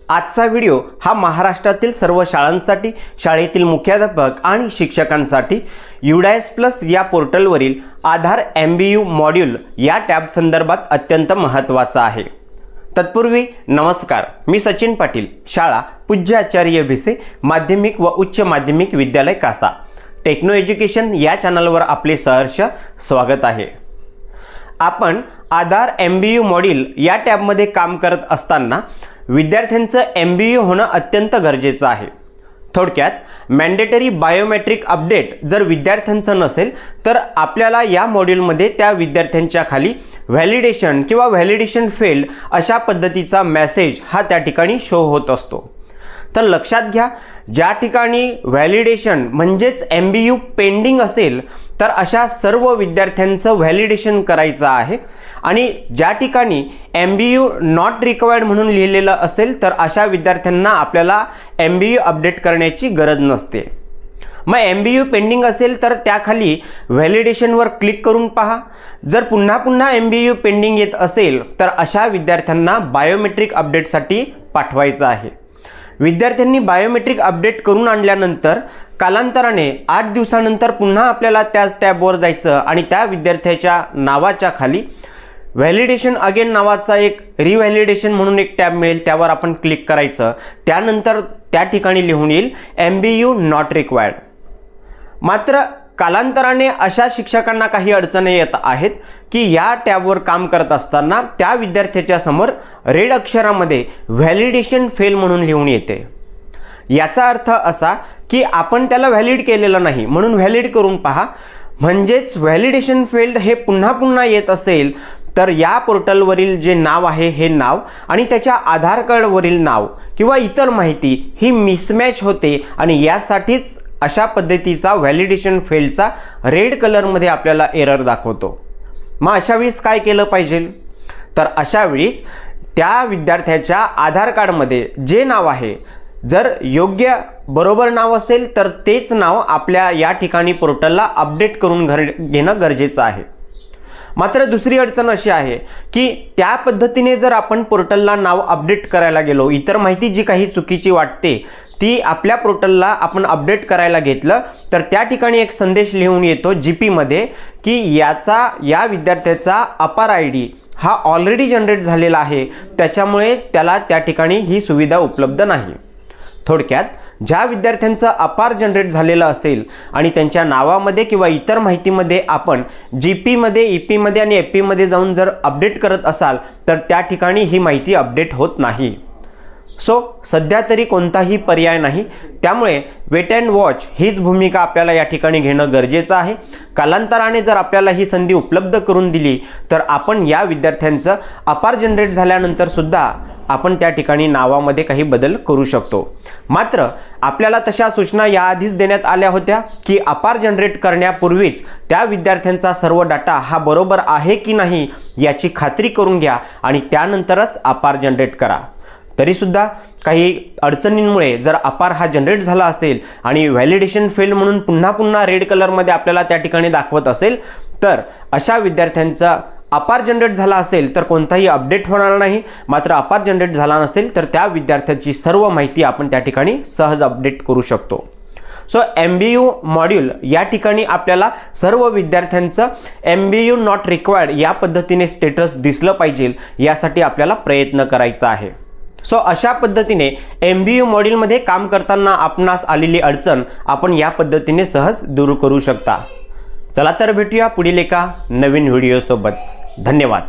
आजचा व्हिडिओ हा महाराष्ट्रातील सर्व शाळांसाठी, शाळेतील मुख्याध्यापक आणि शिक्षकांसाठी UDAS प्लस या पोर्टलवरील आधार MBU मॉड्यूल या टॅब संदर्भात अत्यंत महत्त्वाचा आहे। तत्पूर्वी नमस्कार, मी सचिन पाटील, शाळा पूज्य आचार्य भिसे माध्यमिक व उच्च माध्यमिक विद्यालय कासा, टेक्नो एज्युकेशन या चॅनलवर आपले सहर्ष स्वागत आहे। आपण आधार MBU मॉड्यूल या टॅबमध्ये काम करत असताना विद्यार्थ्यांचं MBU होणं अत्यंत गरजेचं आहे। थोडक्यात मॅन्डेटरी बायोमेट्रिक अपडेट जर विद्यार्थ्यांचं नसेल तर आपल्याला या मॉड्यूलमध्ये त्या विद्यार्थ्यांच्या खाली व्हॅलिडेशन किंवा व्हॅलिडेशन फेल्ड अशा पद्धतीचा मेसेज हा त्या ठिकाणी शो होत असतो। तर लक्षात घ्या, ज्या ठिकाणी व्हॅलिडेशन म्हणजेच MBU पेंडिंग असेल तर अशा सर्व विद्यार्थ्यांचं व्हॅलिडेशन करायचं आहे आणि ज्या ठिकाणी MBU नॉट रिक्वायर्ड म्हणून लिहिलेलं असेल तर अशा विद्यार्थ्यांना आपल्याला MBU अपडेट करण्याची गरज नसते। मग MBU पेंडिंग असेल तर त्याखाली व्हॅलिडेशनवर क्लिक करून पहा। जर पुन्हा पुन्हा MBU पेंडिंग येत असेल तर अशा विद्यार्थ्यांना बायोमेट्रिक अपडेटसाठी पाठवायचं आहे। विद्यार्थ्यांनी बायोमेट्रिक अपडेट करून आणल्यानंतर कालांतराने 8 दिवसानंतर पुन्हा आपल्याला त्याच टॅबवर जायचं आणि त्या विद्यार्थ्याच्या नावाच्या खाली व्हॅलिडेशन अगेन नावाचा एक रिव्हॅलिडेशन म्हणून एक टॅब मिळेल, त्यावर आपण क्लिक करायचं। त्यानंतर त्या ठिकाणी लिहून येईल MBU नॉट रिक्वायर्ड। मात्र कालांतराने अशा शिक्षकांना काही अडचणी येत आहेत की या टॅबवर काम करत असताना त्या विद्यार्थ्याच्या समोर रेड अक्षरामध्ये व्हॅलिडेशन फेल म्हणून लिहून येते। याचा अर्थ असा की आपण त्याला व्हॅलिड केलेलं नाही म्हणून व्हॅलिड करून पहा। म्हणजेच व्हॅलिडेशन फेल्ड हे पुन्हा पुन्हा येत असेल तर या पोर्टलवरील जे नाव आहे हे नाव आणि त्याच्या आधार कार्डवरील नाव किंवा इतर माहिती ही मिसमॅच होते आणि यासाठीच अशा पद्धतीचा व्हॅलिडेशन फेल्डचा रेड कलरमध्ये आपल्याला एरर दाखवतो। मग अशा वेळेस काय केलं पाहिजे? तर अशा वेळेस त्या विद्यार्थ्याच्या आधार कार्डमध्ये जे नाव आहे जर योग्य बरोबर नाव असेल तर तेच नाव आपल्या या ठिकाणी पोर्टलला अपडेट करून घेणं गरजेचं आहे। मात्र दुसरी अडचण अशी आहे की त्या पद्धतीने जर आपण पोर्टलला नाव अपडेट करायला गेलो, इतर माहिती जी काही चुकीची वाटते ती आपल्या पोर्टलला आपण अपडेट करायला घेतलं तर त्या ठिकाणी एक संदेश लिहून येतो GP मध्ये की या विद्यार्थ्याचा अपार ID हा ऑलरेडी जनरेट झालेला आहे, त्याच्यामुळे त्याला त्या ठिकाणी ही सुविधा उपलब्ध नाही। थोडक्यात ज्या विद्यार्थ्यांचं अपार जनरेट झालेलं असेल आणि त्यांच्या नावामध्ये किंवा इतर माहितीमध्ये आपण GP मध्ये, EP मध्ये आणि FP मध्ये जाऊन जर अपडेट करत असाल तर त्या ठिकाणी ही माहिती अपडेट होत नाही। सध्या तरी कोणताही पर्याय नाही, त्यामुळे वेट अँड वॉच हीच भूमिका आपल्याला या ठिकाणी घेणं गरजेचं आहे। कालांतराने जर आपल्याला ही संधी उपलब्ध करून दिली तर आपण या विद्यार्थ्यांचं अपार जनरेट झाल्यानंतर सुद्धा आपण त्या ठिकाणी नावामध्ये काही बदल करू शकतो। मात्र आपल्याला तशा सूचना याआधीच देण्यात आल्या होत्या की अपार जनरेट करण्यापूर्वीच त्या विद्यार्थ्यांचा सर्व डाटा हा बरोबर आहे की नाही याची खात्री करून घ्या आणि त्यानंतरच अपार जनरेट करा। तरीसुद्धा काही अडचणींमुळे जर अपार हा जनरेट झाला असेल आणि व्हॅलिडेशन फेल म्हणून पुन्हा पुन्हा रेड कलरमध्ये आपल्याला त्या ठिकाणी दाखवत असेल तर अशा विद्यार्थ्यांचा अपार जनरेट झाला असेल तर कोणताही अपडेट होणार नाही। मात्र अपार जनरेट झाला नसेल तर त्या विद्यार्थ्याची सर्व माहिती आपण त्या ठिकाणी सहज अपडेट करू शकतो। MBU मॉड्यूल या ठिकाणी आपल्याला सर्व विद्यार्थ्यांचं MBU नॉट रिक्वायर्ड या पद्धतीने स्टेटस दिसलं पाहिजे यासाठी आपल्याला प्रयत्न करायचा आहे। अशा पद्धतीने MBU मॉड्यूलमध्ये काम करताना आपणास आलेली अडचण आपण या पद्धतीने सहज दूर करू शकता। चला तर भेटूया पुढील एका नवीन व्हिडिओ सोबत। धन्यवाद।